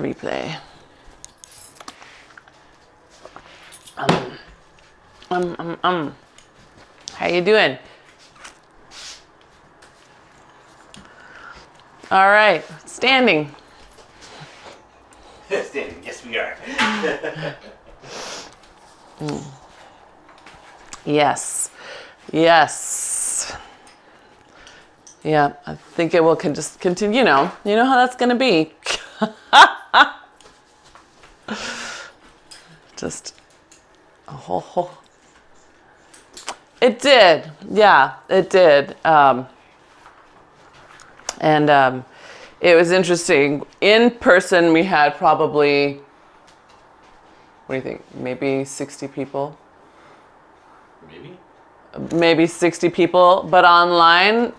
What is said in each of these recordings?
replay. How you doing? All right, standing. Standing, yes we are. Yes, yes. Yeah, I think it will just continue. You know how that's gonna be. Just a whole. It did, yeah, it did. It was interesting. In person, we had probably, what do you think? Maybe 60 people. Maybe 60 people, but online,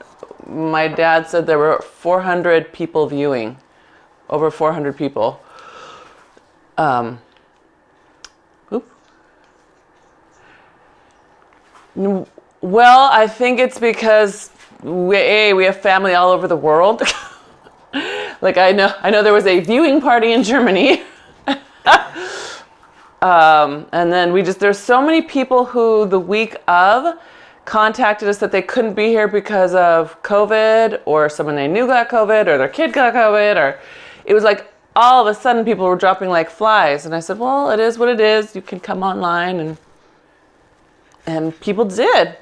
my dad said there were 400 people viewing, over 400 people. Well, I think it's because we have family all over the world. Like I know there was a viewing party in Germany. And then there's so many people who the week of contacted us that they couldn't be here because of COVID, or someone they knew got COVID, or their kid got COVID, or it was like all of a sudden people were dropping like flies. And I said, well, it is what it is. You can come online, and people did.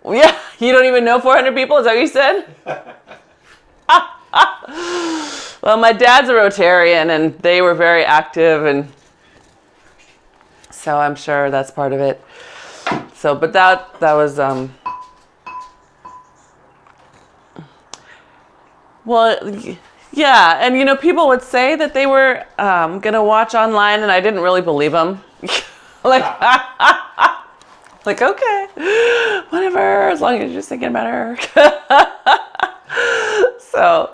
Yeah, you don't even know 400 people? Is that what you said? Well, my dad's a Rotarian, and they were very active, and so I'm sure that's part of it. So, but that was, well, yeah, and people would say that they were gonna watch online, and I didn't really believe them. Like, like, okay, whatever, as long as you're just thinking about her. So,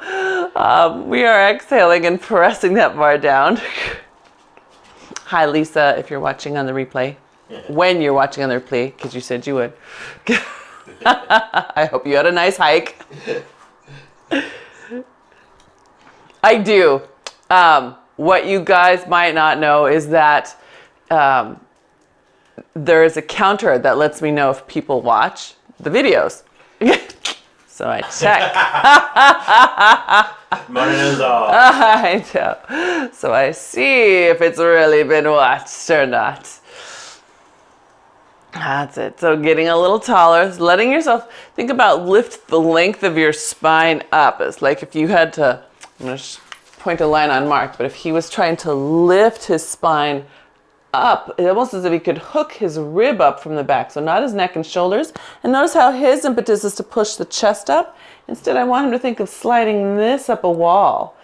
we are exhaling and pressing that bar down. Hi, Lisa, if you're watching on the replay. When you're watching on the replay, because you said you would. I hope you had a nice hike. I do. What you guys might not know is that there is a counter that lets me know if people watch the videos. So I check. Mona knows all. I know. So I see if it's really been watched or not. That's it. So getting a little taller, letting yourself think about lift the length of your spine up. It's like if you had to, I'm going to point a line on Mark, but if he was trying to lift his spine up, it's almost as if he could hook his rib up from the back. So not his neck and shoulders. And notice how his impetus is to push the chest up. Instead, I want him to think of sliding this up a wall.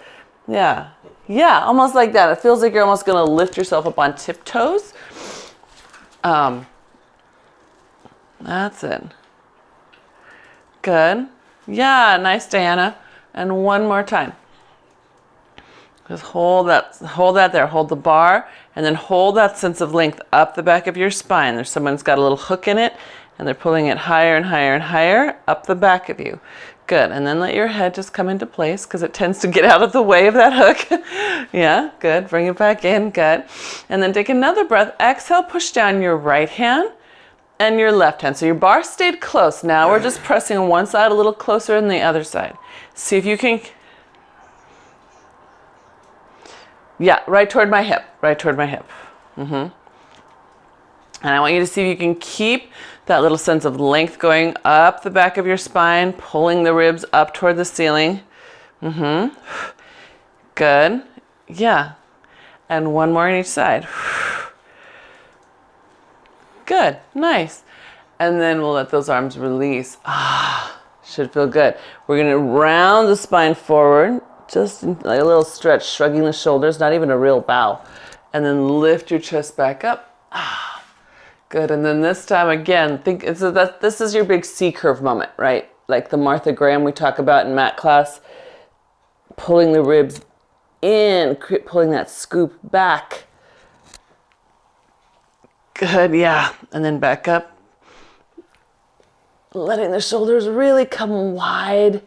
Yeah. Yeah, almost like that. It feels like you're almost going to lift yourself up on tiptoes. That's it. Good. Yeah, nice, Diana. And one more time. Just hold that there. Hold the bar, and then hold that sense of length up the back of your spine. There's someone's got a little hook in it, and they're pulling it higher and higher and higher up the back of you. Good. And then let your head just come into place, because it tends to get out of the way of that hook. Yeah, good. Bring it back in. Good. And then take another breath. Exhale, push down your right hand and your left hand. So your bar stayed close. Now we're just pressing on one side a little closer than the other side. See if you can. Yeah, right toward my hip. Right toward my hip. And I want you to see if you can keep that little sense of length going up the back of your spine, pulling the ribs up toward the ceiling. Good. Yeah. And one more on each side. Good. Nice. And then we'll let those arms release. Should feel good. We're going to round the spine forward. Just like a little stretch, shrugging the shoulders, not even a real bow. And then lift your chest back up. Good. And then this time again, think so that this is your big C curve moment, right? Like the Martha Graham we talk about in mat class. Pulling the ribs in, pulling that scoop back. Good, yeah. And then back up. Letting the shoulders really come wide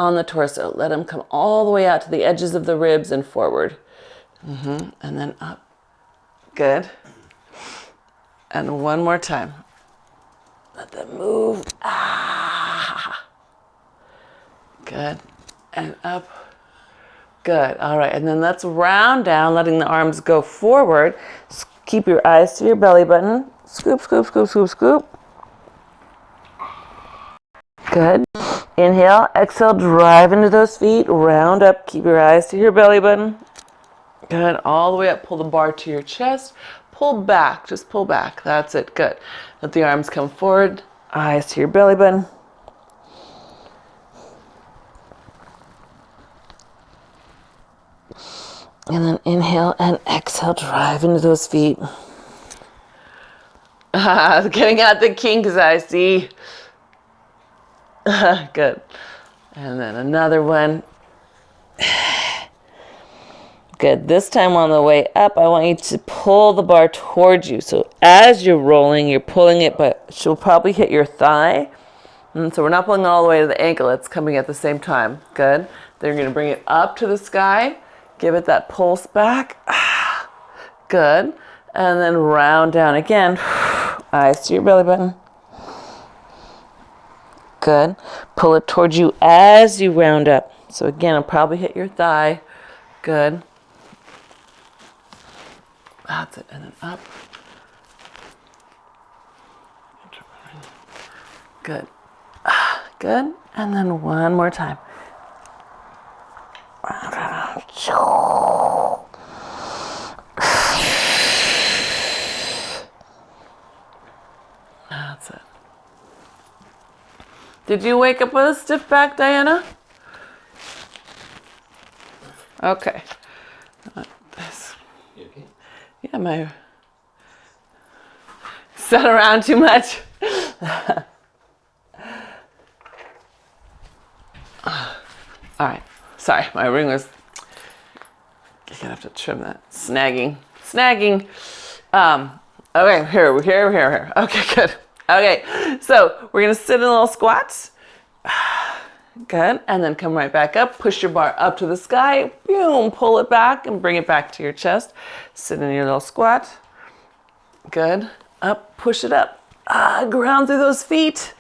on the torso. Let them come all the way out to the edges of the ribs and forward. And then up. Good. And one more time. Let them move. Ah. Good. And up. Good. All right. And then let's round down, letting the arms go forward. Keep your eyes to your belly button. Scoop, scoop, scoop, scoop, scoop. Good. Inhale. Exhale. Drive into those feet. Round up. Keep your eyes to your belly button. Good. All the way up. Pull the bar to your chest. Pull back. Just pull back. That's it. Good. Let the arms come forward. Eyes to your belly button. And then inhale and exhale. Drive into those feet. Getting out the kinks, I see. Good. And then another one. Good. This time on the way up, I want you to pull the bar towards you. So as you're rolling, you're pulling it, but she'll probably hit your thigh. And so we're not pulling it all the way to the ankle. It's coming at the same time. Good. Then you're going to bring it up to the sky. Give it that pulse back. Good. And then round down again. Eyes to your belly button. Good. Pull it towards you as you round up. So again, it'll probably hit your thigh. Good. That's it. And then up. Good. Good. And then one more time. That's it. Did you wake up with a stiff back, Diana? Okay. You okay? Yeah, my sat around too much. All right. Sorry, my ring was. I'm gonna have to trim that. Snagging. Okay, here. Okay, good. Okay, so we're gonna sit in little squats. Good, and then come right back up. Push your bar up to the sky. Boom, pull it back and bring it back to your chest. Sit in your little squat. Good. Up, push it up. Ground through those feet.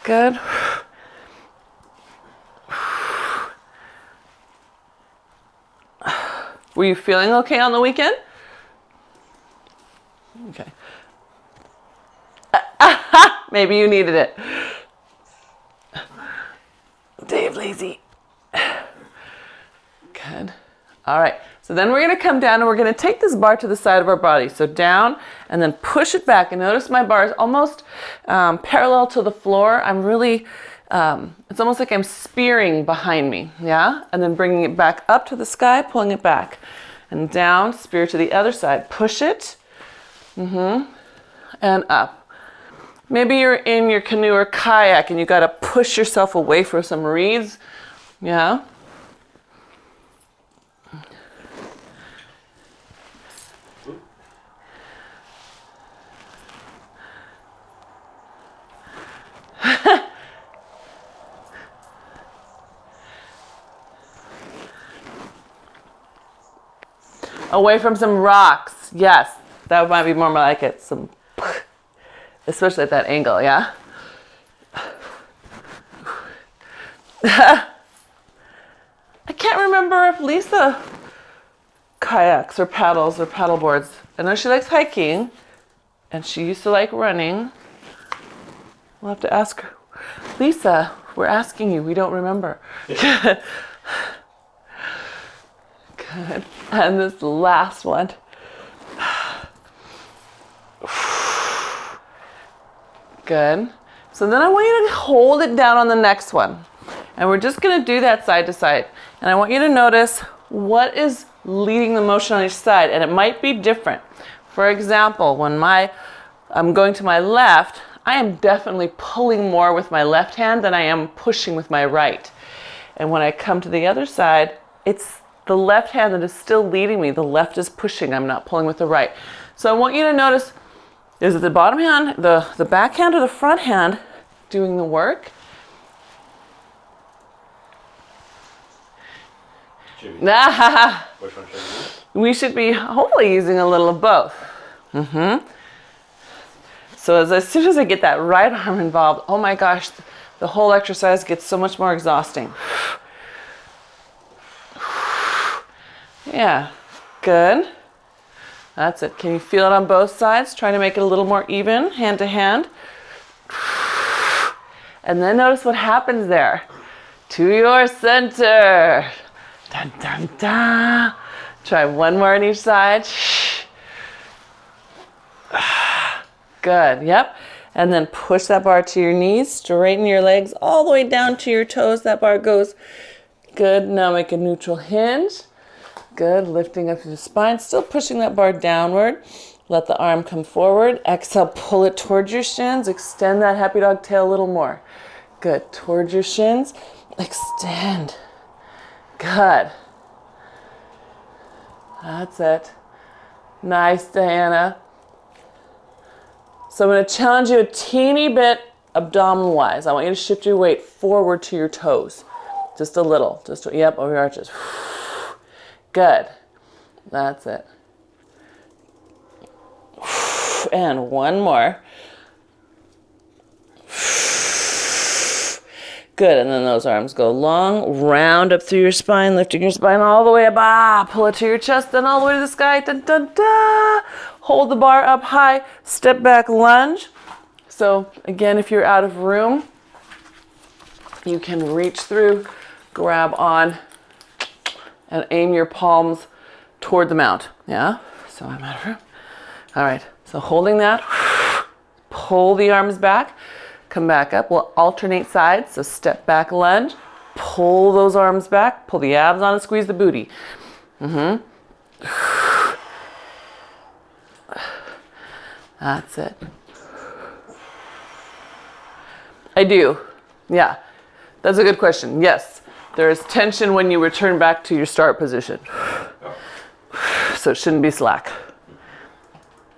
Good. Were you feeling okay on the weekend? Okay. Maybe you needed it. Dave lazy. Good. All right. So then we're going to come down and we're going to take this bar to the side of our body. So down and then push it back. And notice my bar is almost parallel to the floor. I'm really, it's almost like I'm spearing behind me. Yeah. And then bringing it back up to the sky, pulling it back. And down, spear to the other side. Push it. And up. Maybe you're in your canoe or kayak and you got to push yourself away from some reeds. Yeah. Away from some rocks. Yes, that might be more like it. Some, especially at that angle, yeah? I can't remember if Lisa kayaks or paddles or paddle boards. I know she likes hiking and she used to like running. We'll have to ask her. Lisa, we're asking you. We don't remember. Good. And this last one. Good. So then I want you to hold it down on the next one. And we're just going to do that side to side. And I want you to notice what is leading the motion on each side. And it might be different. For example, when I'm going to my left, I am definitely pulling more with my left hand than I am pushing with my right. And when I come to the other side, it's the left hand that is still leading me. The left is pushing. I'm not pulling with the right. So I want you to notice, is it the bottom hand, the back hand, or the front hand doing the work? Which one should we use? We should be hopefully using a little of both. So as soon as I get that right arm involved, oh my gosh, the whole exercise gets so much more exhausting. Yeah, good. That's it. Can you feel it on both sides? Trying to make it a little more even, hand to hand. And then notice what happens there. To your center. Dun, dun, dun. Try one more on each side. Good, yep. And then push that bar to your knees, straighten your legs all the way down to your toes. That bar goes. Good, now make a neutral hinge. Good, lifting up your spine, still pushing that bar downward. Let the arm come forward. Exhale, pull it towards your shins. Extend that happy dog tail a little more. Good, towards your shins. Extend. Good. That's it. Nice, Diana. So I'm going to challenge you a teeny bit abdominal-wise. I want you to shift your weight forward to your toes. Just a little. Yep, over your arches. Good. That's it. And one more. Good, and then those arms go long, round up through your spine, lifting your spine all the way up. Pull it to your chest, then all the way to the sky. Dun, dun, dun. Hold the bar up high, step back, lunge. So again, if you're out of room, you can reach through, grab on, and aim your palms toward the mount. Yeah? So I'm out of room. All right, so holding that, pull the arms back. Come back up. We'll alternate sides. So step back, lunge. Pull those arms back. Pull the abs on and squeeze the booty. That's it. I do. Yeah. That's a good question. Yes. There is tension when you return back to your start position. So it shouldn't be slack.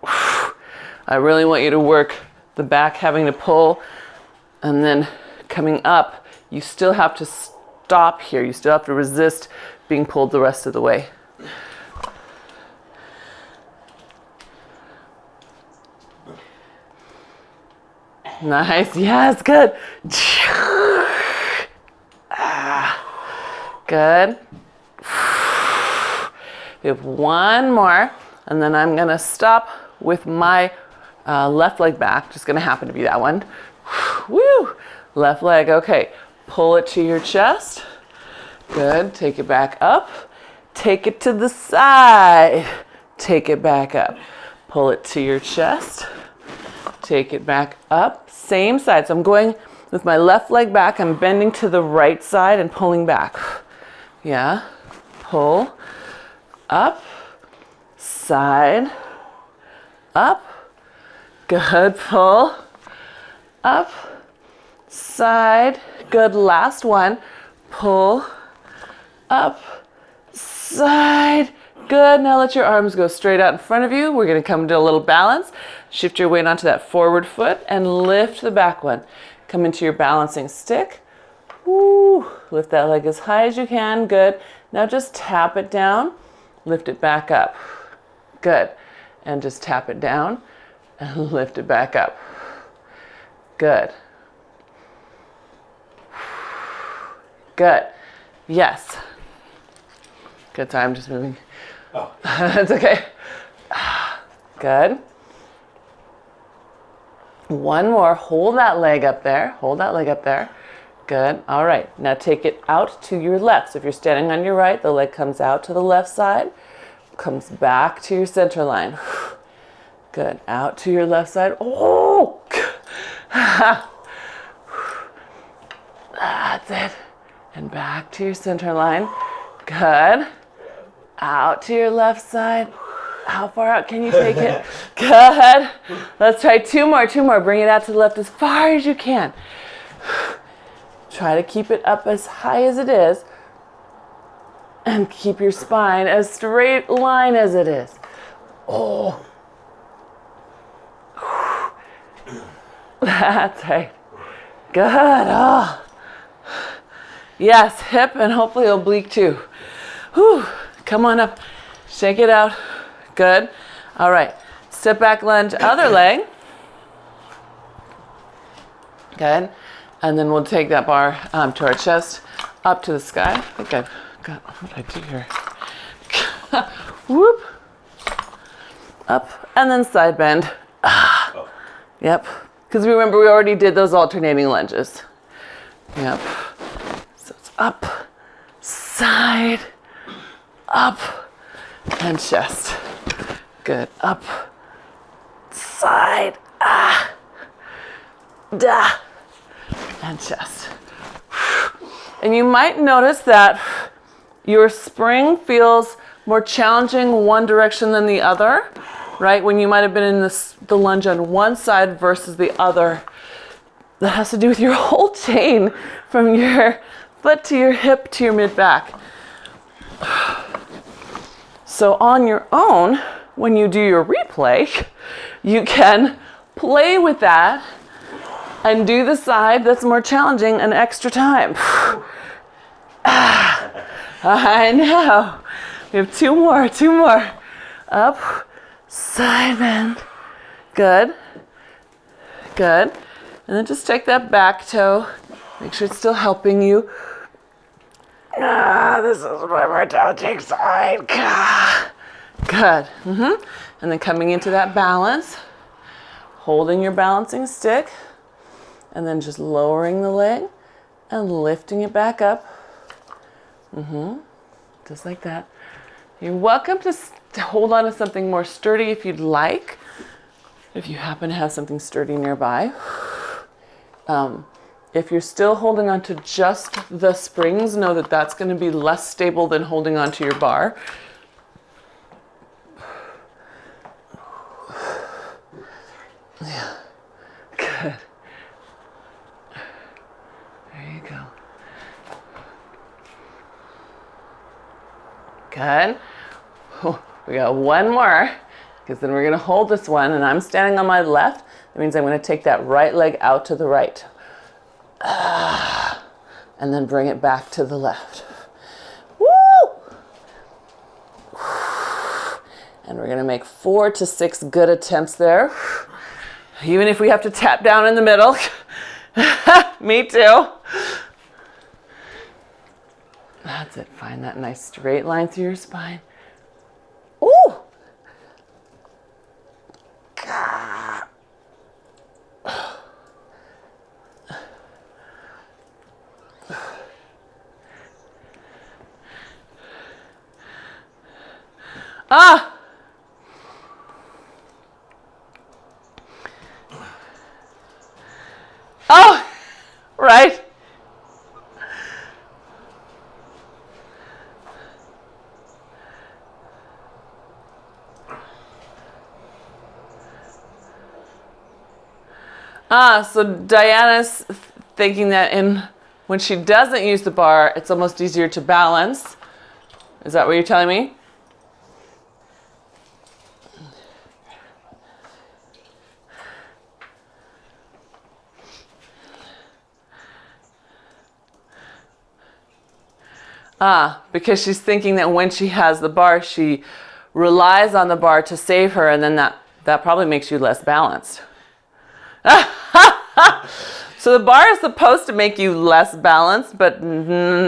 I really want you to work the back having to pull. And then coming up, you still have to stop here. You still have to resist being pulled the rest of the way. Nice. Yes, good. Good. We have one more, and then I'm going to stop with my left leg back. Just going to happen to be that one. Woo! Left leg, okay. Pull it to your chest. Good, take it back up. Take it to the side. Take it back up. Pull it to your chest. Take it back up. Same side, so I'm going with my left leg back. I'm bending to the right side and pulling back. Yeah, pull, up, side, up. Good, pull, up, side, good, last one, pull, up, side, good. Now let your arms go straight out in front of you. We're going to come to a little balance. Shift your weight onto that forward foot and lift the back one. Come into your balancing stick. Woo. Lift that leg as high as you can, good. Now just tap it down, lift it back up, good. And just tap it down and lift it back up. Good. Good. Yes. Good time, just moving. Oh. That's okay. Good. One more. Hold that leg up there. Hold that leg up there. Good. All right. Now take it out to your left. So if you're standing on your right, the leg comes out to the left side, comes back to your center line. Good. Out to your left side. Oh! That's it. And back to your center line. Good. Out to your left side. How far out can you take it? Good. Let's try two more. Bring it out to the left as far as you can. Try to keep it up as high as it is. And keep your spine as straight line as it is. Oh. That's right. Good. Oh. Yes, hip and hopefully oblique too. Whew. Come on up. Shake it out. Good. All right. Step back lunge, other leg. Good. And then we'll take that bar to our chest, up to the sky. I think I've got, what did I do here? Whoop. Up, and then side bend. Oh. Yep. Because remember, we already did those alternating lunges. Yep. So it's up, side, up, and chest. Good. Up, side, da, and chest. And you might notice that your spring feels more challenging one direction than the other, right? When you might have been in the lunge on one side versus the other. That has to do with your whole chain from your foot to your hip to your mid-back. So on your own, when you do your replay, you can play with that and do the side that's more challenging an extra time. I know. We have two more. Up, side bend. Good. Good. And then just take that back toe. Make sure it's still helping you. This is my more challenging side. Good. And then coming into that balance, holding your balancing stick, and then just lowering the leg and lifting it back up. Just like that. You're welcome to hold on to something more sturdy if you'd like, if you happen to have something sturdy nearby. If you're still holding on to just the springs, know that that's going to be less stable than holding on to your bar. Yeah, good. There you go. Good. We got one more, because then we're going to hold this one, and I'm standing on my left. That means I'm going to take that right leg out to the right. And then bring it back to the left. Woo! And we're going to make 4 to 6 good attempts there. Even if we have to tap down in the middle. Me too. That's it. Find that nice straight line through your spine. Ooh! Ah! Oh! Right. So Diana's thinking that when she doesn't use the bar, it's almost easier to balance. Is that what you're telling me? Because she's thinking that when she has the bar, she relies on the bar to save her, and then that probably makes you less balanced. So the bar is supposed to make you less balanced, but not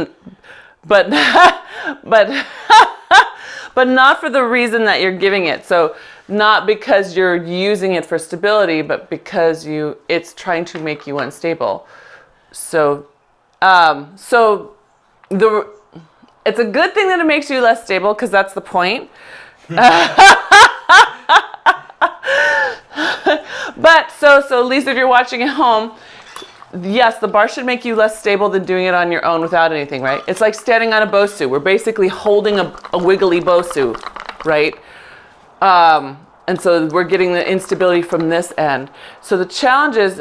for the reason that you're giving it. So not because you're using it for stability, but because it's trying to make you unstable. So it's a good thing that it makes you less stable, because that's the point. But so at least if you're watching at home, yes, the bar should make you less stable than doing it on your own without anything, right? It's like standing on a Bosu. We're basically holding a wiggly Bosu, right? And so we're getting the instability from this end. So the challenge is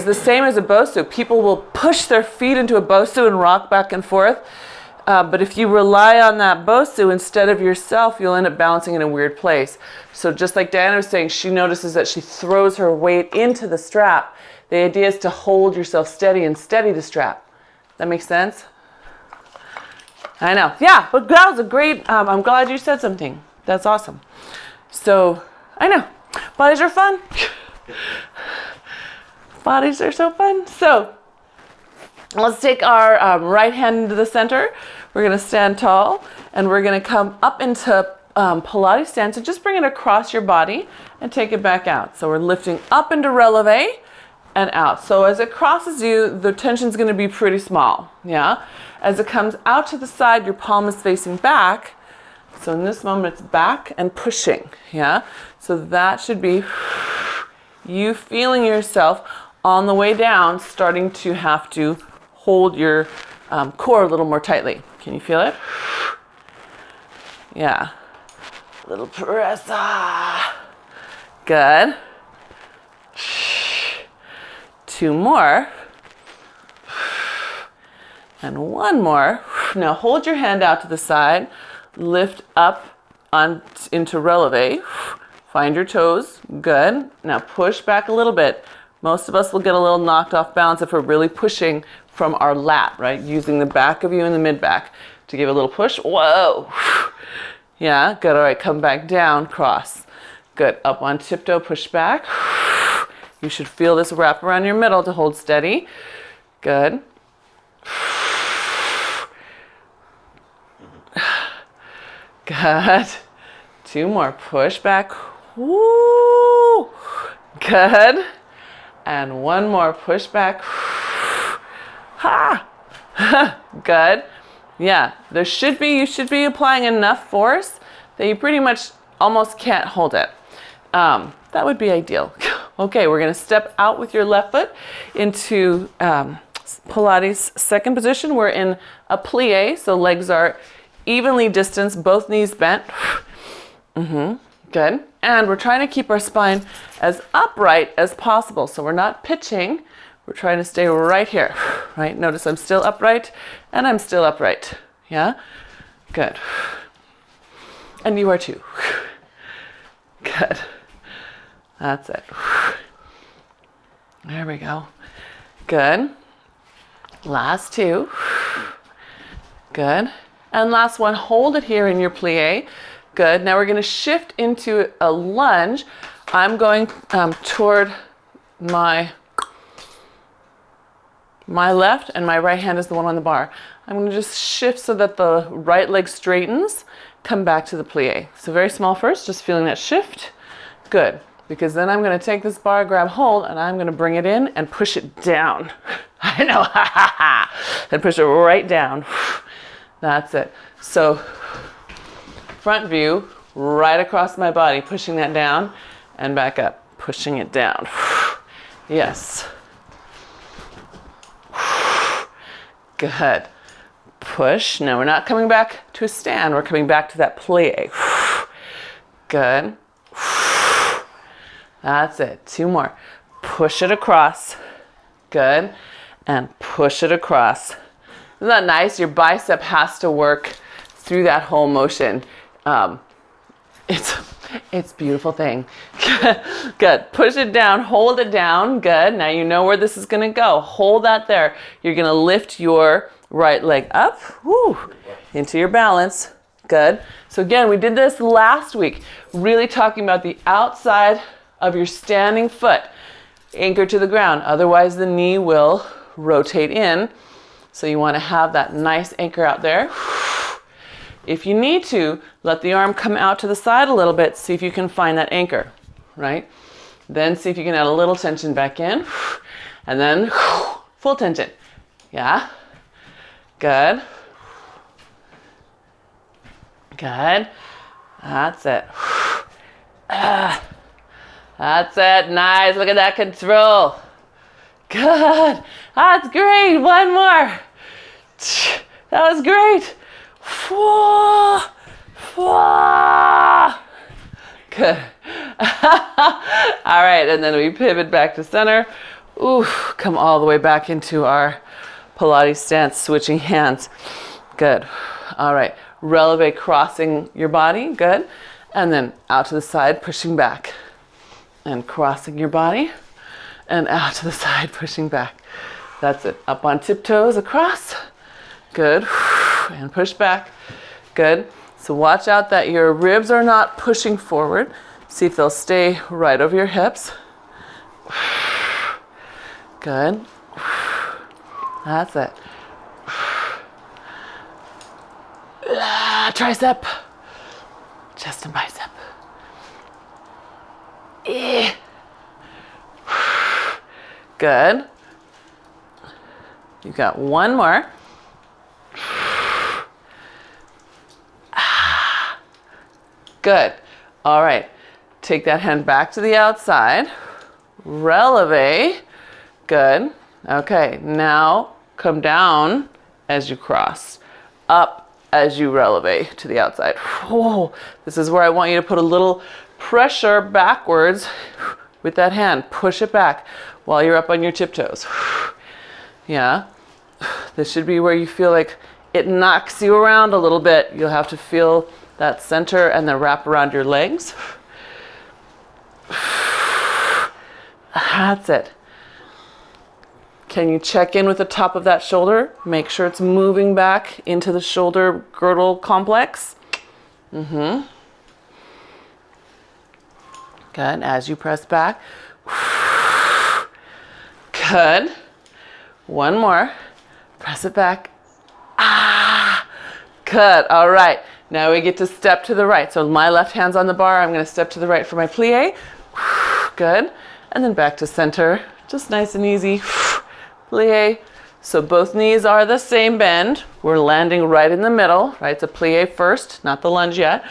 the same as a Bosu. People will push their feet into a Bosu and rock back and forth. But if you rely on that Bosu instead of yourself, you'll end up bouncing in a weird place. So just like Diana was saying, she notices that she throws her weight into the strap. The idea is to hold yourself steady and steady the strap. That makes sense? I know. Yeah, but that was a great, I'm glad you said something. That's awesome. So, I know. Bodies are fun. Bodies are so fun. So, let's take our right hand into the center. We're going to stand tall, and we're going to come up into Pilates stance. So just bring it across your body and take it back out. So we're lifting up into releve and out. So as it crosses you, the tension's going to be pretty small. Yeah. As it comes out to the side, your palm is facing back. So in this moment, it's back and pushing. Yeah. So that should be you feeling yourself on the way down, starting to have to hold your core a little more tightly. Can you feel it? Yeah. Little press. Good. 2 more. And 1 more. Now hold your hand out to the side. Lift up into releve. Find your toes. Good. Now push back a little bit. Most of us will get a little knocked off balance if we're really pushing from our lat, right? Using the back of you and the mid back to give a little push. Whoa. Yeah, good. All right, come back down, cross. Good. Up on tiptoe, push back. You should feel this wrap around your middle to hold steady. Good. Good. 2 more. Push back. Woo. Good. And 1 more. Push back. Ha. Good. Yeah, you should be applying enough force that you pretty much almost can't hold it. That would be ideal. Okay, we're gonna step out with your left foot into Pilates second position. We're in a plie, so legs are evenly distanced, both knees bent. Good. And we're trying to keep our spine as upright as possible. So we're not pitching. We're trying to stay right here, right? Notice I'm still upright and I'm still upright. Yeah? Good. And you are too. Good. That's it. There we go. Good. Last 2. Good. And last one, hold it here in your plie. Good. Now we're going to shift into a lunge. I'm going toward my left, and my right hand is the one on the bar. I'm going to just shift so that the right leg straightens, come back to the plie. So very small first, just feeling that shift. Good. Because then I'm going to take this bar, grab hold, and I'm going to bring it in and push it down. I know. And push it right down. That's it. So front view, right across my body, pushing that down and back up, pushing it down. Yes. Good. Push. Now we're not coming back to a stand. We're coming back to that plie. Good. That's it. 2 more. Push it across. Good. And push it across. Isn't that nice? Your bicep has to work through that whole motion. It's a beautiful thing. Good. Push it down. Hold it down. Good. Now you know where this is going to go. Hold that there. You're going to lift your right leg up. Woo, into your balance. Good. So again, we did this last week. Really talking about the outside of your standing foot. Anchor to the ground. Otherwise, the knee will rotate in. So you want to have that nice anchor out there. If you need to, let the arm come out to the side a little bit. See if you can find that anchor, right? Then see if you can add a little tension back in. And then full tension. Yeah? Good. Good. That's it. That's it. Nice. Look at that control. Good. That's great. 1 more. That was great. Good. All right, and then we pivot back to center. Ooh, come all the way back into our Pilates stance, switching hands. Good. All right, releve crossing your body. Good. And then out to the side, pushing back. And crossing your body. And out to the side, pushing back. That's it. Up on tiptoes, across. Good. and push back. Good. So watch out that your ribs are not pushing forward. See if they'll stay right over your hips. Good. That's it. Tricep. Chest and bicep. Good. You got one more. Good. All right. Take that hand back to the outside. Releve. Good. Okay. Now come down as you cross. Up as you releve to the outside. Whoa. This is where I want you to put a little pressure backwards with that hand. Push it back while you're up on your tiptoes. Yeah. This should be where you feel like it knocks you around a little bit. You'll have to feel that center and then wrap around your legs. That's it. Can you check in with the top of that shoulder? Make sure it's moving back into the shoulder girdle complex. Good. As you press back. Good. One more. Press it back. Good. All right. Now we get to step to the right. So my left hand's on the bar. I'm going to step to the right for my plie. Good. And then back to center. Just nice and easy. Plie. So both knees are the same bend. We're landing right in the middle, right? It's a plie first, not the lunge yet.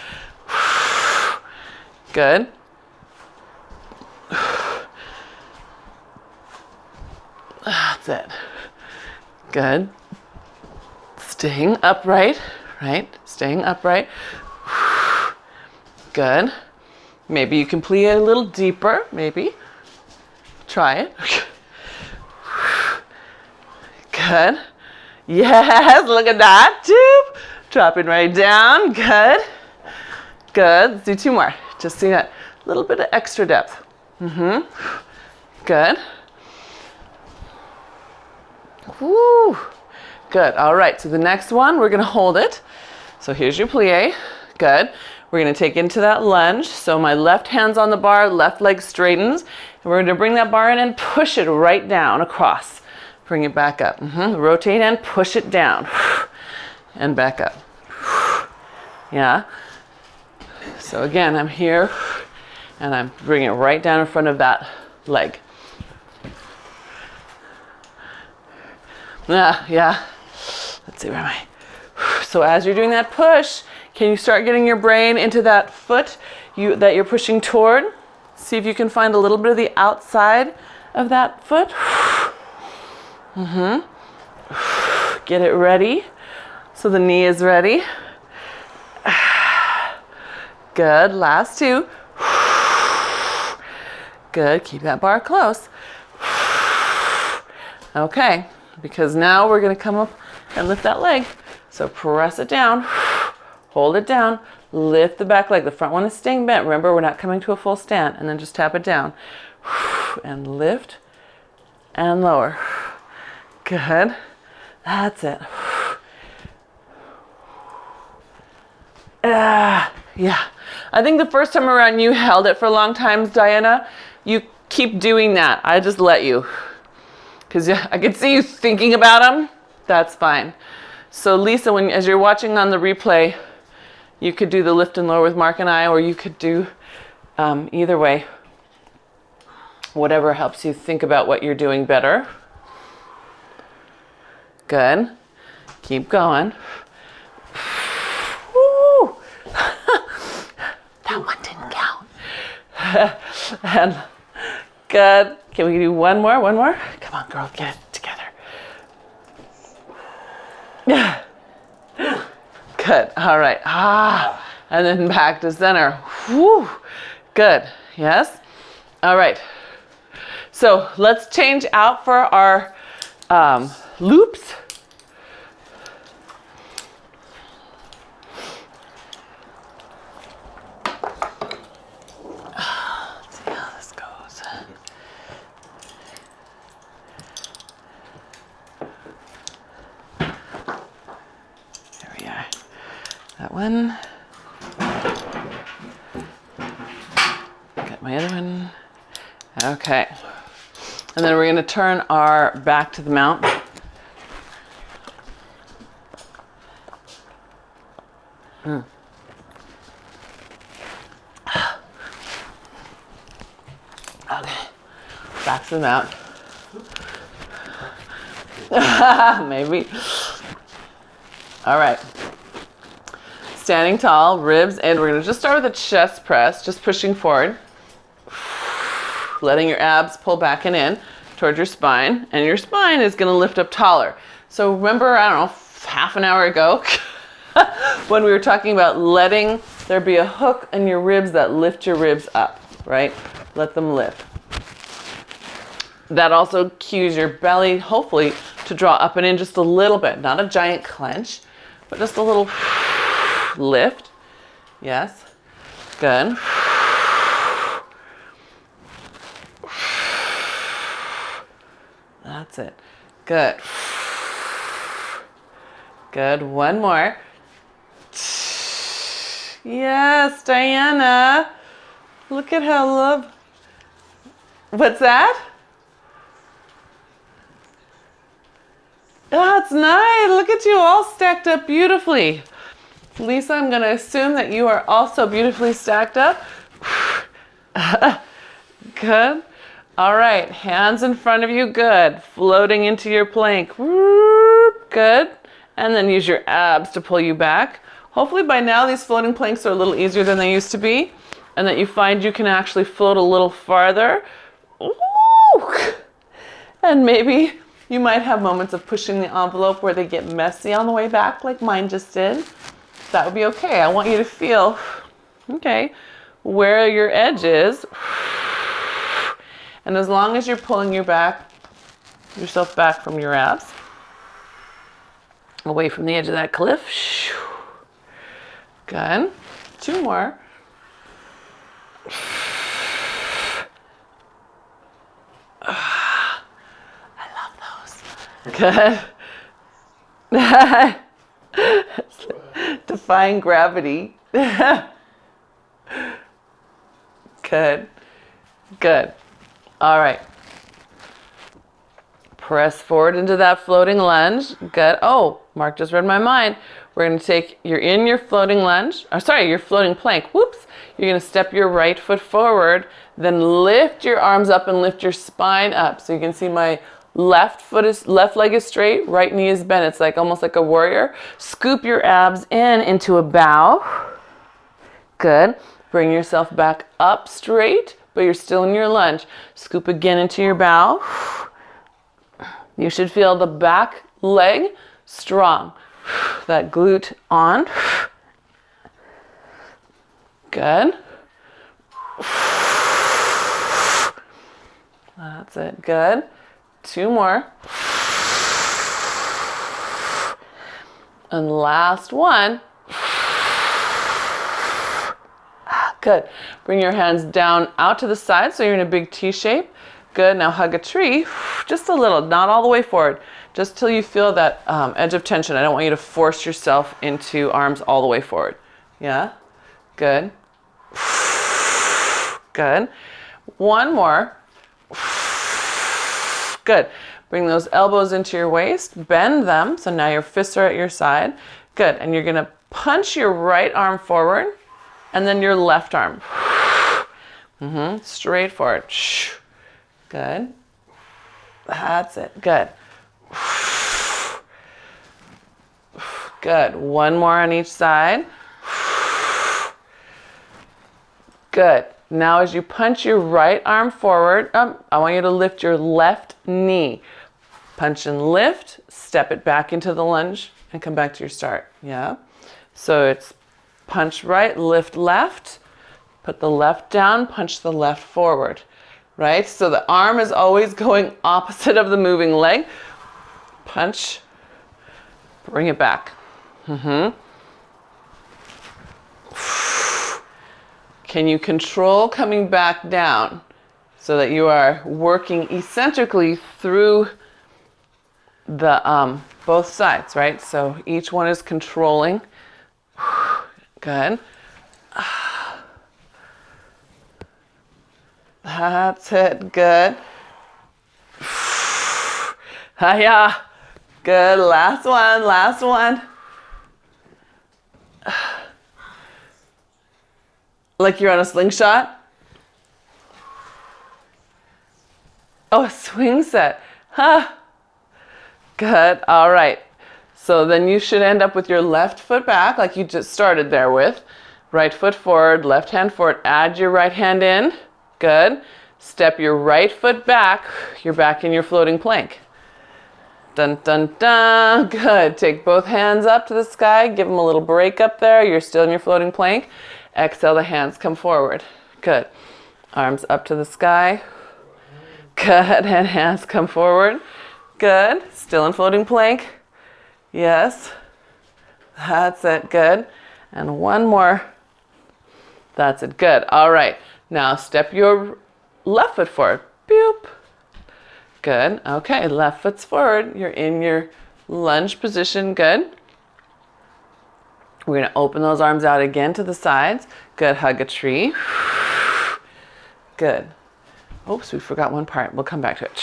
Good. That's it. Good. Staying upright, right? Staying upright. Good. Maybe you can plie a little deeper, maybe. Try it. Good. Yes, look at that. Two. Dropping right down. Good. Good. Let's do two more. Just see that little bit of extra depth. Good. Woo. Good. All right. So the next one, we're going to hold it. So here's your plie. Good. We're going to take into that lunge. So my left hand's on the bar, left leg straightens. And we're going to bring that bar in and push it right down across. Bring it back up. Rotate and push it down. And back up. Yeah. So again, I'm here and I'm bringing it right down in front of that leg. Yeah. Let's see, where am I? So as you're doing that push, can you start getting your brain into that foot that you're pushing toward? See if you can find a little bit of the outside of that foot. Get it ready. So the knee is ready. Good. Last two. Good. Keep that bar close. Okay. Because now we're going to come up and lift that leg. So press it down. Hold it down. Lift the back leg. The front one is staying bent. Remember, we're not coming to a full stand. And then just tap it down. And lift and lower. Good. That's it. Yeah. I think the first time around you held it for a long time, Diana. You keep doing that. I just let you. Because I could see you thinking about them. That's fine. So Lisa, as you're watching on the replay, you could do the lift and lower with Mark and I, or you could do either way. Whatever helps you think about what you're doing better. Good. Keep going. Woo! That one didn't count. And good. Can we do one more? One more? Come on, girl, get it together. Yeah. Good. All right. And then back to center. Woo. Good. Yes. All right. So let's change out for our loops. Let's see how this goes. There one. Got my other one. Okay. And then we're going to turn our back to the mount. Okay. Back to the mount. Maybe. All right. Standing tall, ribs, and we're going to just start with a chest press, just pushing forward. Letting your abs pull back and in towards your spine, and your spine is going to lift up taller. So remember, I don't know, half an hour ago, when we were talking about letting there be a hook in your ribs that lift your ribs up, right? Let them lift. That also cues your belly, hopefully, to draw up and in just a little bit. Not a giant clench, but just a little lift. Yes. Good. That's it. Good. Good. One more. Yes, Diana. Look at how lovely. What's that? That's nice. Look at you all stacked up beautifully. Lisa, I'm going to assume that you are also beautifully stacked up. Good. All right. Hands in front of you. Good. Floating into your plank. Good. And then use your abs to pull you back. Hopefully by now these floating planks are a little easier than they used to be, and that you find you can actually float a little farther. Ooh. And maybe you might have moments of pushing the envelope where they get messy on the way back, like mine just did. That would be okay. I want you to feel, okay, where your edge is. And as long as you're pulling yourself back from your abs, away from the edge of that cliff. Good. Two more. I love those. Good. Defying gravity. Good. Good. All right. Press forward into that floating lunge. Good. Oh, Mark just read my mind. We're going to take, you're in your floating lunge. Your floating plank. Whoops. You're going to step your right foot forward, then lift your arms up and lift your spine up. So you can see my left leg is straight, right knee is bent. It's like almost like a warrior. Scoop your abs into a bow. Good. Bring yourself back up straight, but you're still in your lunge. Scoop again into your bow. You should feel the back leg strong. That glute on. Good. That's it. Good. Two more. And last one. Good. Bring your hands down out to the side so you're in a big T shape. Good. Now hug a tree. Just a little, not all the way forward. Just till you feel that edge of tension. I don't want you to force yourself into arms all the way forward. Yeah? Good. Good. One more. Good. Bring those elbows into your waist. Bend them. So now your fists are at your side. Good. And you're going to punch your right arm forward and then your left arm. Straight forward. Good. That's it. Good. Good. One more on each side. Good. Now as you punch your right arm forward, I want you to lift your left knee. Punch and lift, step it back into the lunge, and come back to your start. Yeah? So it's punch right, lift left, put the left down, punch the left forward. Right? So the arm is always going opposite of the moving leg. Punch, bring it back. Can you control coming back down so that you are working eccentrically through the both sides, right? So each one is controlling Good. That's it. Good. Hiya. Good. Last one. Last one. Like you're on a slingshot. Oh, a swing set. Huh. Good. All right. So then you should end up with your left foot back like you just started there with. Right foot forward, left hand forward. Add your right hand in. Good. Step your right foot back. You're back in your floating plank. Dun, dun, dun. Good. Take both hands up to the sky. Give them a little break up there. You're still in your floating plank. Exhale, the hands come forward. Good. Arms up to the sky. Good. And hands come forward. Good. Still in floating plank. Yes. That's it. Good. And one more. That's it. Good. All right. Now step your left foot forward. Boop. Good. Okay. Left foot's forward. You're in your lunge position. Good. We're going to open those arms out again to the sides. Good. Hug a tree. Good. Oops, we forgot one part. We'll come back to it.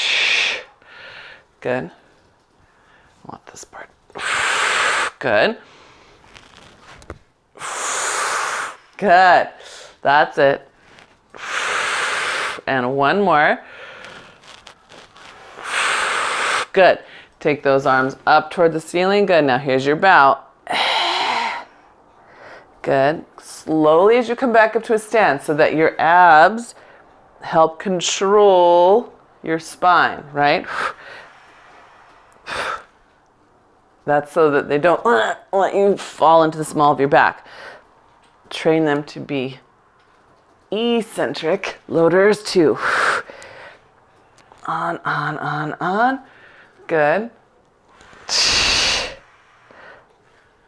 Good. I want this part. Good. Good. That's it. And one more. Good. Take those arms up toward the ceiling. Good. Now here's your bow. Good. Slowly as you come back up to a stand so that your abs help control your spine, right? That's so that they don't let you fall into the small of your back. Train them to be eccentric loaders too. On. Good.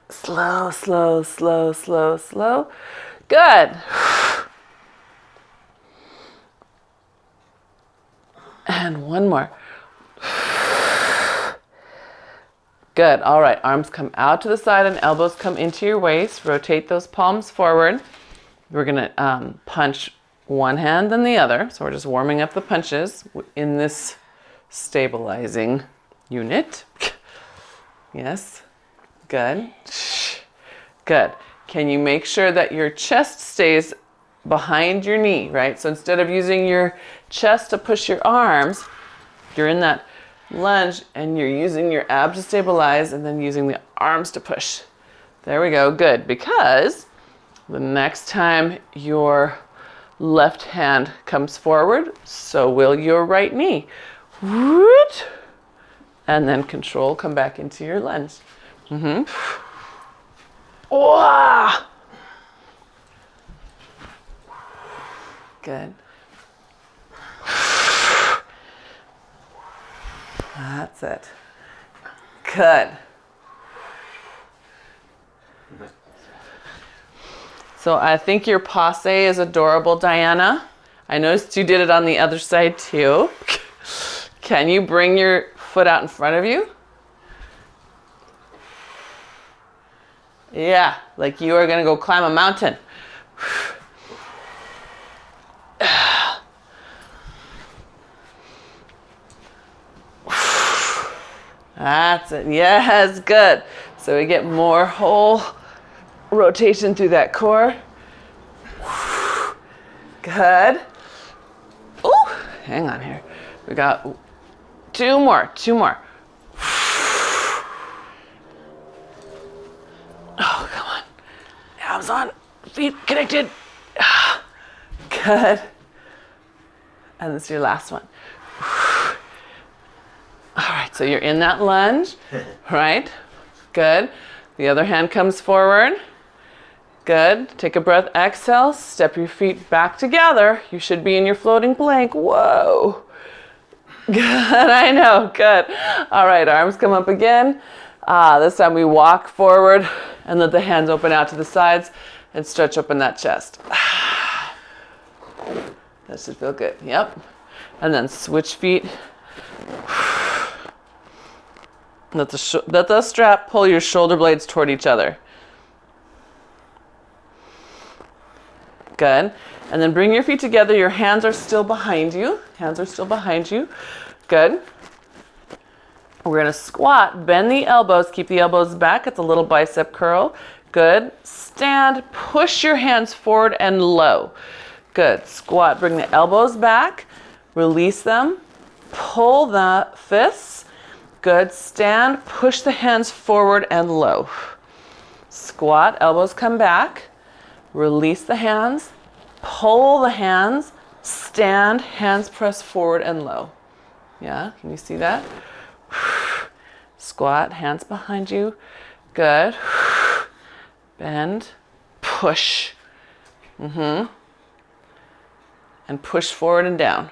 Slow. Good. And one more. Good. All right. Arms come out to the side and elbows come into your waist. Rotate those palms forward. We're going to punch one hand then the other. So we're just warming up the punches in this stabilizing unit. Yes. Good. Good. Can you make sure that your chest stays behind your knee, right? So instead of using your chest to push your arms, you're in that lunge and you're using your abs to stabilize and then using the arms to push. There we go. Good. Because the next time your left hand comes forward, so will your right knee. And then control, come back into your lunge. Wow. Good. That's it. Good. So I think your passe is adorable, Diana. I noticed you did it on the other side too. Can you bring your foot out in front of you? Yeah, like you are gonna go climb a mountain. That's it. Yes, good. So we get more whole rotation through that core. Good. Ooh, hang on here. We got two more. Oh, come on. Abs on, feet connected. Good. And this is your last one. All right, so you're in that lunge, right? Good. The other hand comes forward. Good. Take a breath, exhale, step your feet back together. You should be in your floating plank. Whoa. Good, I know, good. All right, arms come up again. This time we walk forward and let the hands open out to the sides and stretch open that chest. That should feel good, yep. And then switch feet. Let the strap pull your shoulder blades toward each other. Good. And then bring your feet together. Your hands are still behind you. Hands are still behind you. Good. We're going to squat, bend the elbows, keep the elbows back. It's a little bicep curl. Good. Stand, push your hands forward and low. Good. Squat, bring the elbows back, release them, pull the fists. Good. Stand, push the hands forward and low. Squat, elbows come back, release the hands, pull the hands, stand, hands press forward and low. Yeah, can you see that? Squat, hands behind you. Good. Bend, push. And push forward and down.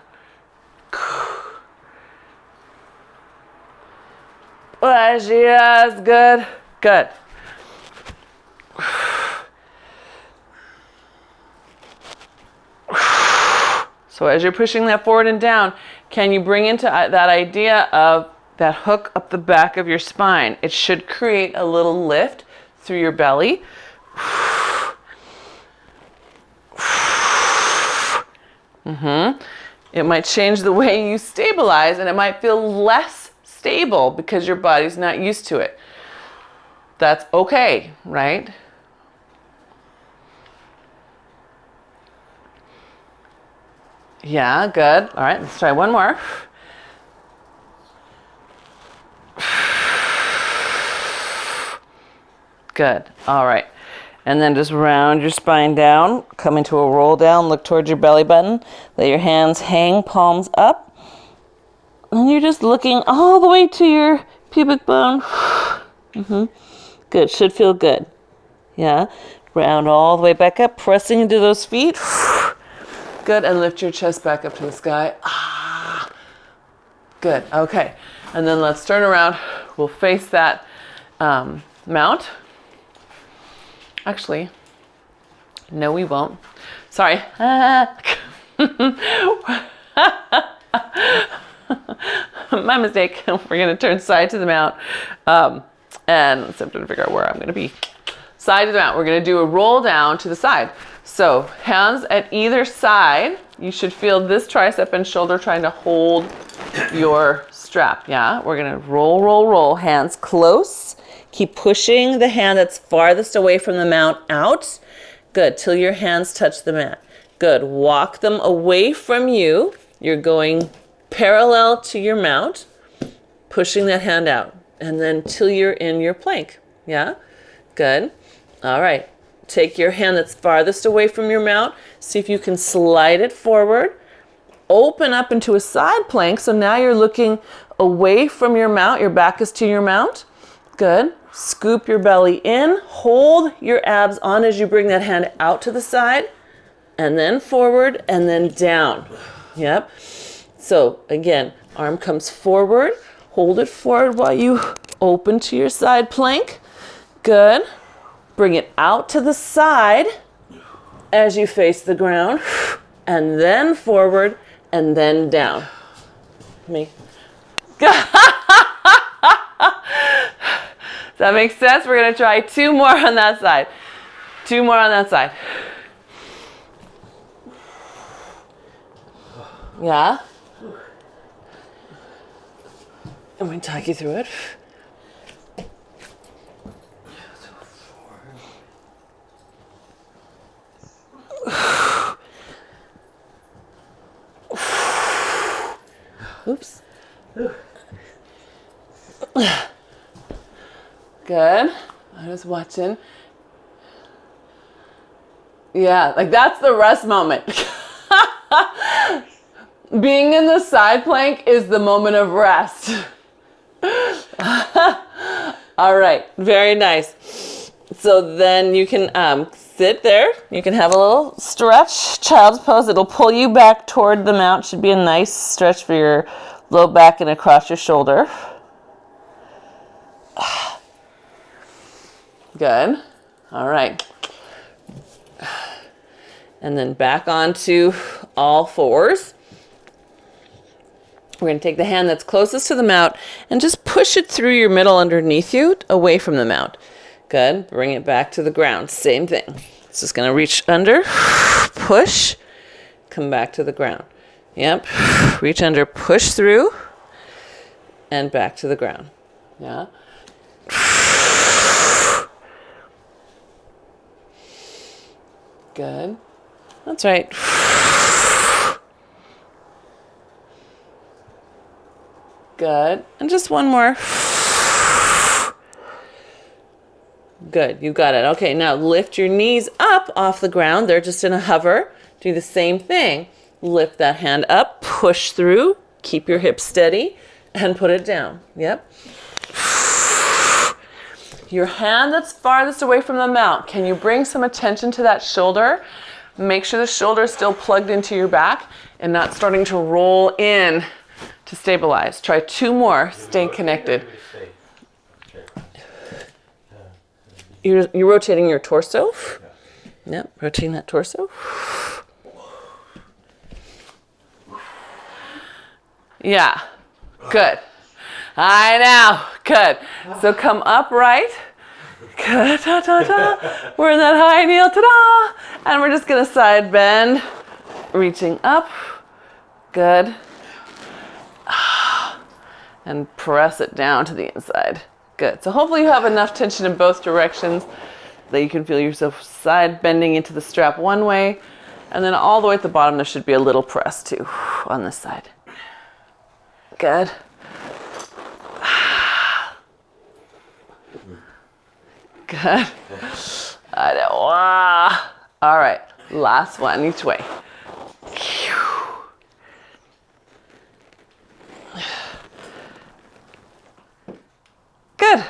Push, yes, good. Good. So as you're pushing that forward and down, can you bring into that idea of that hook up the back of your spine? It should create a little lift through your belly. It might change the way you stabilize, and it might feel less stable because your body's not used to it. That's okay, right? Yeah, good. All right, let's try one more. Good. All right. And then just round your spine down, come into a roll down, look towards your belly button, let your hands hang, palms up. And you're just looking all the way to your pubic bone. Good. Should feel good. Yeah. Round all the way back up, pressing into those feet. Good. And lift your chest back up to the sky. Good. Okay. And then let's turn around. We'll face that mount. Actually, no, we won't. Sorry. My mistake. We're going to turn side to the mount. And let's have to figure out where I'm going to be. Side to the mount. We're going to do a roll down to the side. So hands at either side. You should feel this tricep and shoulder trying to hold your strap. Yeah, we're going to roll, roll, roll. Hands close. Keep pushing the hand that's farthest away from the mount out. Good, till your hands touch the mat. Good, walk them away from you. You're going parallel to your mount, pushing that hand out. And then till you're in your plank. Yeah, good. All right, take your hand that's farthest away from your mount. See if you can slide it forward. Open up into a side plank. So now you're looking away from your mount. Your back is to your mount. Good. Scoop your belly in, hold your abs on as you bring that hand out to the side, and then forward, and then down. Yep. So again, arm comes forward, hold it forward while you open to your side plank. Good. Bring it out to the side as you face the ground, and then forward, and then down. Me. Does that make sense? We're going to try two more on that side. Two more on that side. Yeah? I'm going to talk you through it. Oops. Good. I'm just watching. Yeah, like that's the rest moment. Being in the side plank is the moment of rest. All right, very nice. So then you can sit there. You can have a little stretch, child's pose. It'll pull you back toward the mount. Should be a nice stretch for your low back and across your shoulder. Good. All right. And then back onto all fours. We're going to take the hand that's closest to the mount and just push it through your middle underneath you, away from the mount. Good. Bring it back to the ground. Same thing. It's just going to reach under, push, come back to the ground. Yep. Reach under, push through, and back to the ground. Yeah. Good. That's right. Good. And just one more. Good. You got it. Okay, now lift your knees up off the ground. They're just in a hover. Do the same thing. Lift that hand up, push through, keep your hips steady, and put it down. Yep. Your hand that's farthest away from the mount, can you bring some attention to that shoulder? Make sure the shoulder is still plugged into your back and not starting to roll in to stabilize. Try 2 more. Stay connected. You're rotating your torso. Yep, rotating that torso. Yeah, good. I know, good. So come upright. Good, ta, ta, ta. We're in that high kneel, ta-da! And we're just gonna side bend, reaching up. Good. And press it down to the inside. Good. So hopefully you have enough tension in both directions that you can feel yourself side bending into the strap one way, and then all the way at the bottom there should be a little press too on this side. Good. Good. I know. Wow. All right. Last one each way. Good.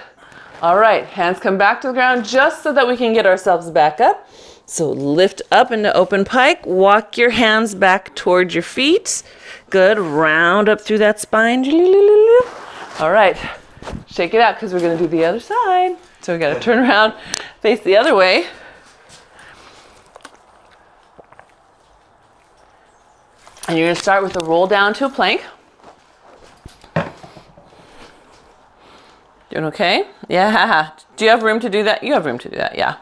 All right. Hands come back to the ground just so that we can get ourselves back up. So lift up into open pike. Walk your hands back towards your feet. Good. Round up through that spine. All right. Shake it out because we're going to do the other side. So we got to turn around, face the other way. And you're going to start with a roll down to a plank. Doing okay? Yeah. Do you have room to do that? You have room to do that, yeah.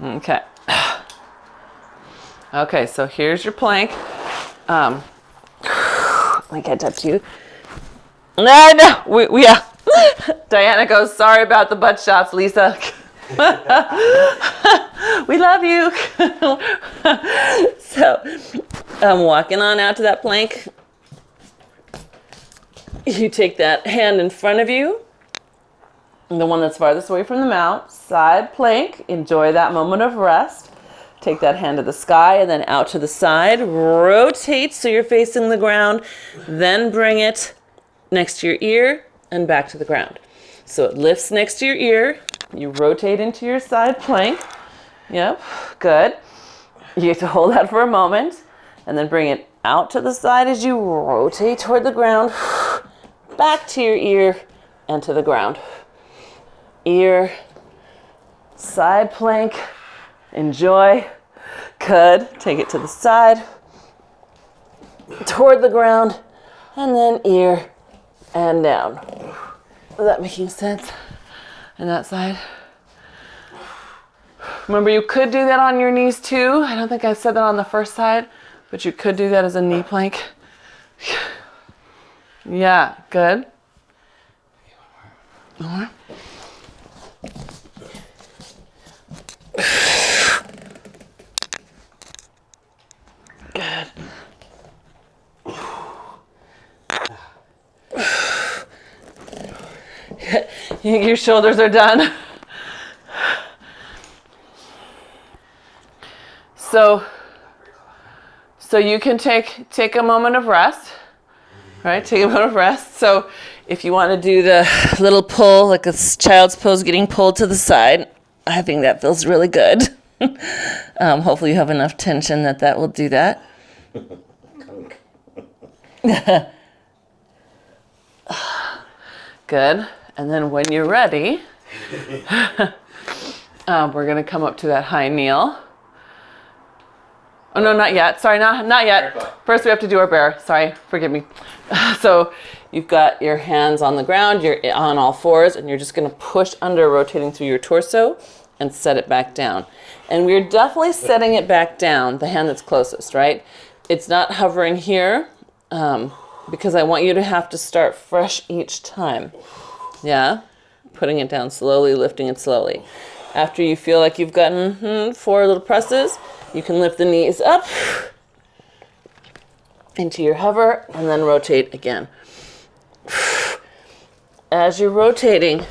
Okay. Okay, so here's your plank. Let me catch up to you. No, yeah. Diana goes, sorry about the butt shots, Lisa. We love you. So I'm walking on out to that plank. You take that hand in front of you, the one that's farthest away from the mount, side plank. Enjoy that moment of rest. Take that hand to the sky and then out to the side. Rotate so you're facing the ground. Then bring it next to your ear and back to the ground. So it lifts next to your ear. You rotate into your side plank. Yep, good. You have to hold that for a moment and then bring it out to the side as you rotate toward the ground. Back to your ear and to the ground. Ear, side plank. Enjoy. Good. Take it to the side, toward the ground, and then ear and down. Is that making sense? And that side. Remember, you could do that on your knees too. I don't think I said that on the first side, but you could do that as a knee plank. Yeah, good. One more. Good. Your shoulders are done. So you can take a moment of rest. Right? Take a moment of rest. So if you want to do the little pull, like a child's pose, getting pulled to the side, I think that feels really good. Hopefully you have enough tension that will do that. Good. And then when you're ready, we're going to come up to that high kneel. Oh, no, not yet. Sorry, not yet. First we have to do our bear. Sorry, forgive me. So you've got your hands on the ground, you're on all fours, and you're just going to push under, rotating through your torso, and set it back down. And we're definitely setting it back down, the hand that's closest, right? It's not hovering here, because I want you to have to start fresh each time. Yeah? Putting it down slowly, lifting it slowly. After you feel like you've gotten 4 little presses, you can lift the knees up into your hover and then rotate again. As you're rotating,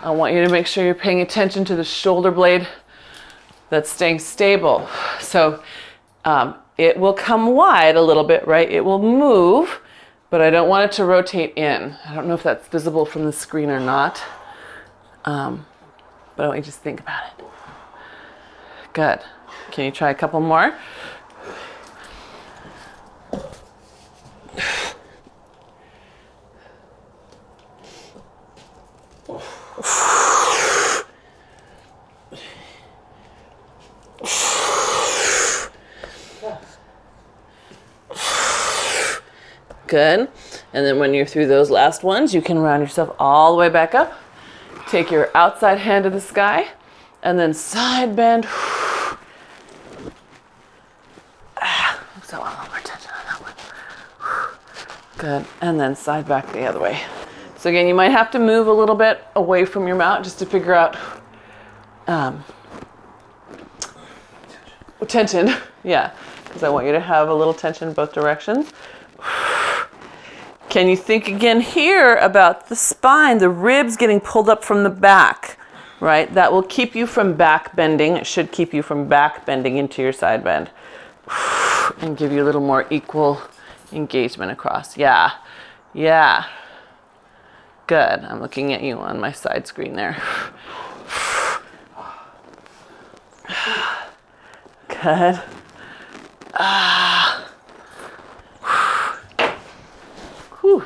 I want you to make sure you're paying attention to the shoulder blade that's staying stable. So it will come wide a little bit, right? It will move, but I don't want it to rotate in. I don't know if that's visible from the screen or not, but I want you to just think about it. Good. Can you try a couple more? Good. And then when you're through those last ones, you can round yourself all the way back up. Take your outside hand to the sky, and then side bend. So a little more tension on that one. Good. And then side back the other way. So again, you might have to move a little bit away from your mat just to figure out tension. Yeah, because I want you to have a little tension in both directions. Can you think again here about the spine, the ribs getting pulled up from the back, right? That will keep you from back bending. It should keep you from back bending into your side bend and give you a little more equal engagement across. Yeah, yeah. Good. I'm looking at you on my side screen there. Good. Whew.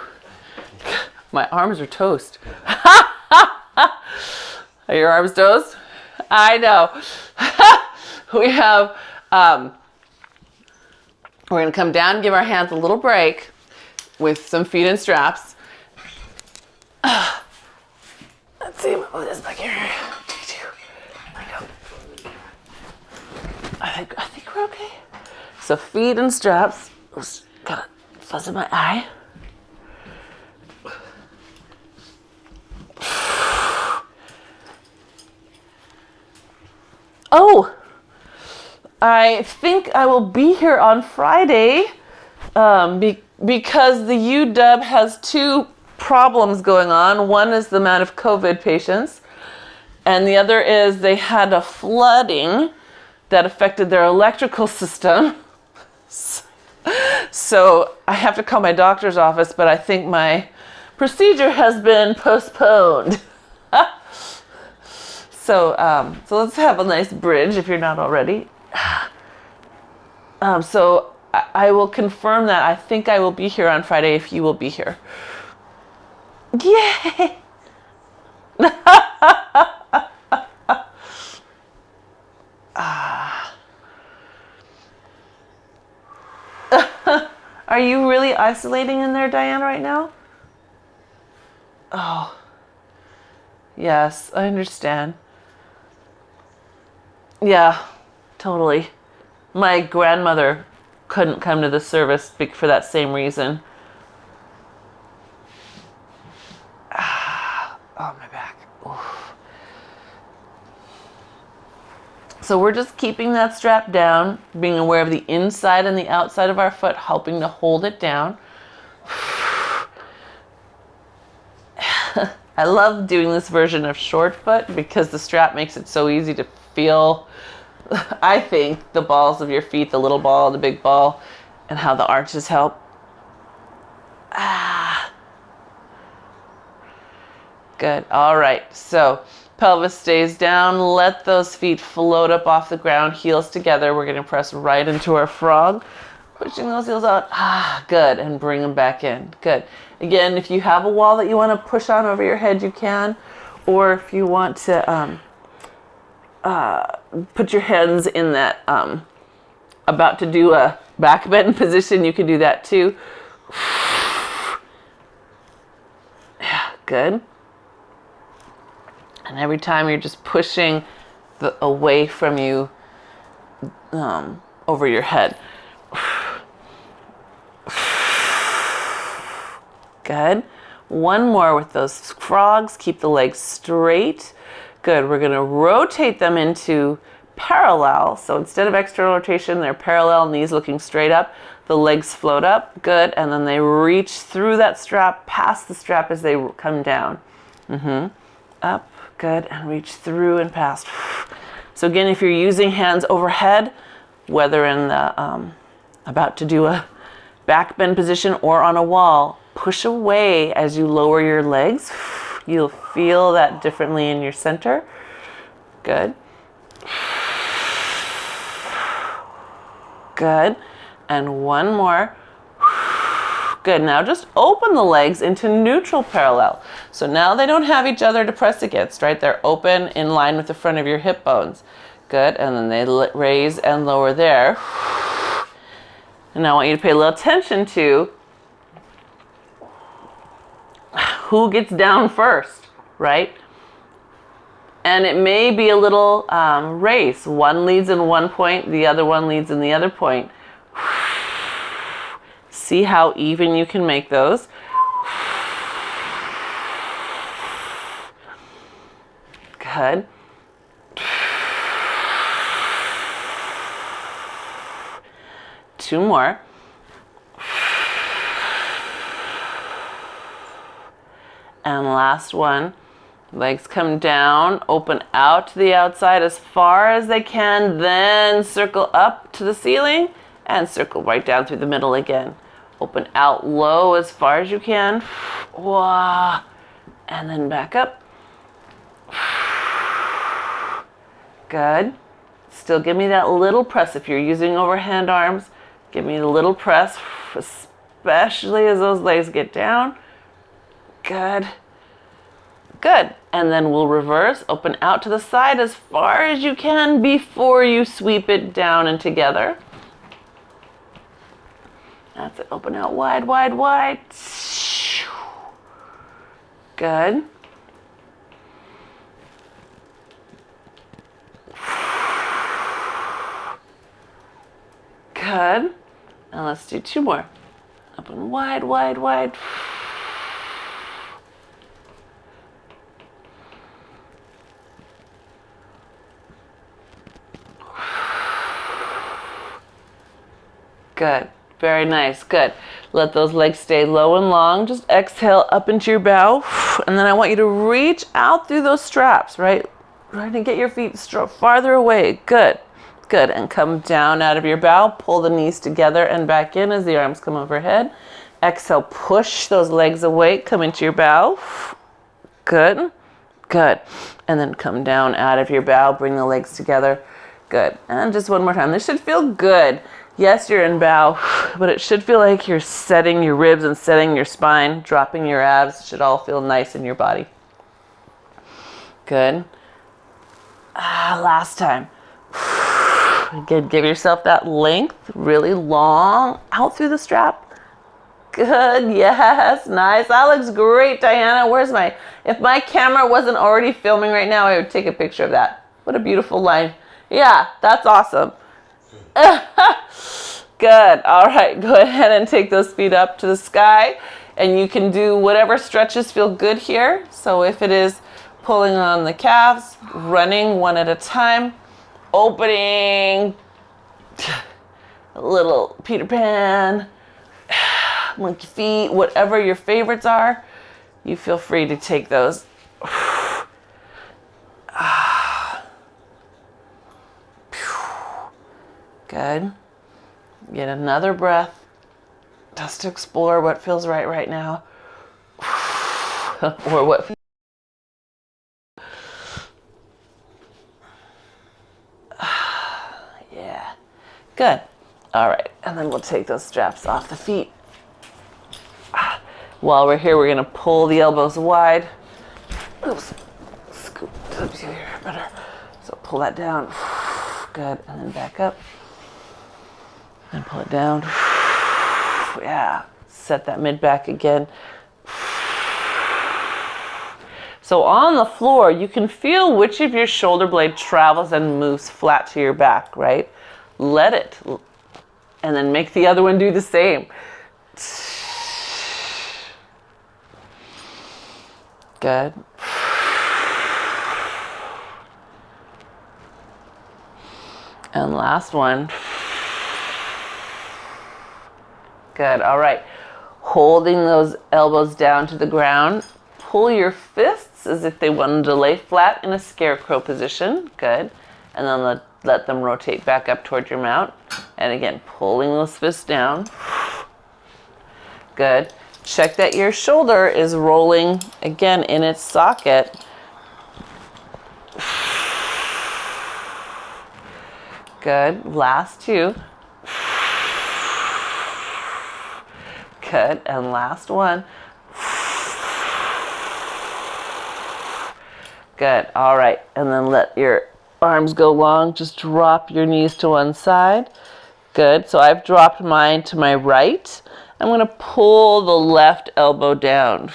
My arms are toast. Are your arms toast? I know. We have, we're going to come down and give our hands a little break with some feet and straps. Let's see, move this back here. I think we're okay. So feet and straps. Oops, got a fuzz in my eye. Oh, I think I will be here on Friday because the UW has 2 problems going on. One is the amount of COVID patients, and the other is they had a flooding that affected their electrical system. So I have to call my doctor's office, but I think my procedure has been postponed. So let's have a nice bridge if you're not already. So I will confirm that. I think I will be here on Friday if you will be here. Yay! Are you really isolating in there, Diane, right now? Oh, yes, I understand. Yeah, totally. My grandmother couldn't come to the service for that same reason. Oh, my back. Oof. So we're just keeping that strap down, being aware of the inside and the outside of our foot, helping to hold it down. I love doing this version of short foot because the strap makes it so easy to feel, I think, the balls of your feet, the little ball, the big ball, and how the arches help. Good. All right. So pelvis stays down. Let those feet float up off the ground, heels together. We're going to press right into our frog, pushing those heels out. Good. And bring them back in. Good. Again, if you have a wall that you want to push on over your head, you can. Or if you want to put your hands in that about to do a back bend position, you can do that too. Good. And every time you're just pushing away from you over your head. Good. One more with those frogs. Keep the legs straight. Good. We're going to rotate them into parallel. So instead of external rotation, they're parallel, knees looking straight up. The legs float up. Good. And then they reach through that strap, past the strap as they come down. Up. Good. And reach through and past. So again, if you're using hands overhead, whether in the about to do a back bend position or on a wall, push away as you lower your legs. You'll feel that differently in your center. Good. Good. And one more. Good. Now just open the legs into neutral parallel. So now they don't have each other to press against, right? They're open in line with the front of your hip bones. Good. And then they raise and lower there. And now I want you to pay a little attention to who gets down first, right? And it may be a little race. One leads in one point, the other one leads in the other point. See how even you can make those. Good. Two more. And last one. Legs come down, open out to the outside as far as they can, then circle up to the ceiling and circle right down through the middle again. Open out low as far as you can. Wah. And then back up. Good. Still give me that little press. If you're using overhand arms, give me a little press, especially as those legs get down. Good. Good. And then we'll reverse, open out to the side as far as you can before you sweep it down and together. That's it. Open out wide, wide, wide. Good. Good. And let's do two more. Open wide, wide, wide. Good. Very nice. Good. Let those legs stay low and long. Just exhale up into your bow. And then I want you to reach out through those straps, right? Trying to get your feet farther away. Good. Good. And come down out of your bow. Pull the knees together and back in as the arms come overhead. Exhale. Push those legs away. Come into your bow. Good. Good. And then come down out of your bow. Bring the legs together. Good. And just one more time. This should feel good. Yes, you're in bow, but it should feel like you're setting your ribs and setting your spine, dropping your abs. It should all feel nice in your body. Good. Last time. Again, give yourself that length, really long, out through the strap. Good, yes, nice. That looks great, Diana. If my camera wasn't already filming right now, I would take a picture of that. What a beautiful line. Yeah, that's awesome. Good. All right, go ahead and take those feet up to the sky, and you can do whatever stretches feel good here. So if it is pulling on the calves, running one at a time, opening, a little Peter Pan, monkey feet, whatever your favorites are, you feel free to take those. Good. Get another breath just to explore what feels right now. Or what. Yeah. Good. All right. And then we'll take those straps off the feet. While we're here, we're going to pull the elbows wide. Oops. Scoop up here better. So pull that down. Good. And then back up. And pull it down. Yeah. Set that mid back again. So on the floor, you can feel which of your shoulder blade travels and moves flat to your back, right? Let it. And then make the other one do the same. Good. And last one. Good. All right. Holding those elbows down to the ground. Pull your fists as if they wanted to lay flat in a scarecrow position. Good. And then let them rotate back up toward your mount. And again, pulling those fists down. Good. Check that your shoulder is rolling again in its socket. Good. Last two. Good. And last one. Good. All right. And then let your arms go long. Just drop your knees to one side. Good. So I've dropped mine to my right. I'm going to pull the left elbow down.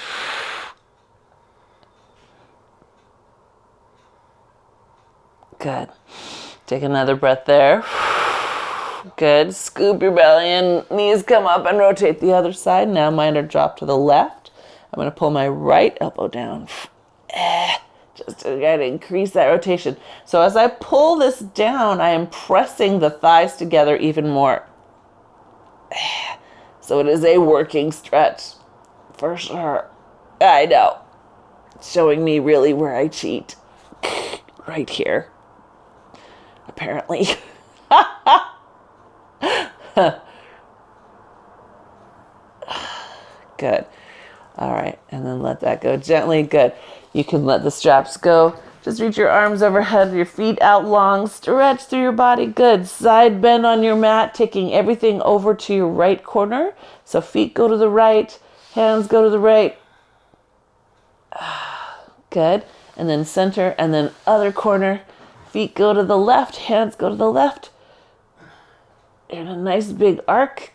Good. Take another breath there. Good. Scoop your belly in. Knees come up and rotate the other side. Now mine are dropped to the left. I'm going to pull my right elbow down. Just to again increase that rotation. So as I pull this down, I am pressing the thighs together even more. So it is a working stretch, for sure. I know. It's showing me really where I cheat. Right here. Apparently. Good. All right, and then let that go gently. Good. You can let the straps go. Just reach your arms overhead, your feet out long, stretch through your body. Good. Side bend on your mat, taking everything over to your right corner. So feet go to the right, hands go to the right. Good. And then center, and then other corner. Feet go to the left, hands go to the left. And a nice big arc,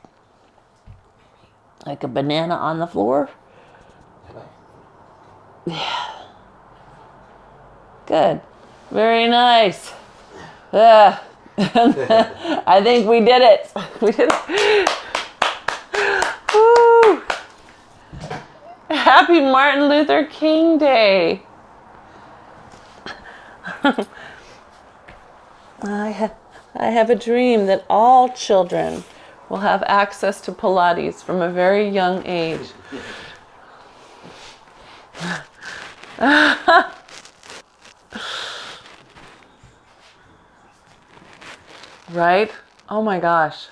like a banana on the floor. Yeah. Good. Very nice. I think we did it. We did it. Woo. Happy Martin Luther King Day. I have a dream that all children will have access to Pilates from a very young age. Right? Oh my gosh.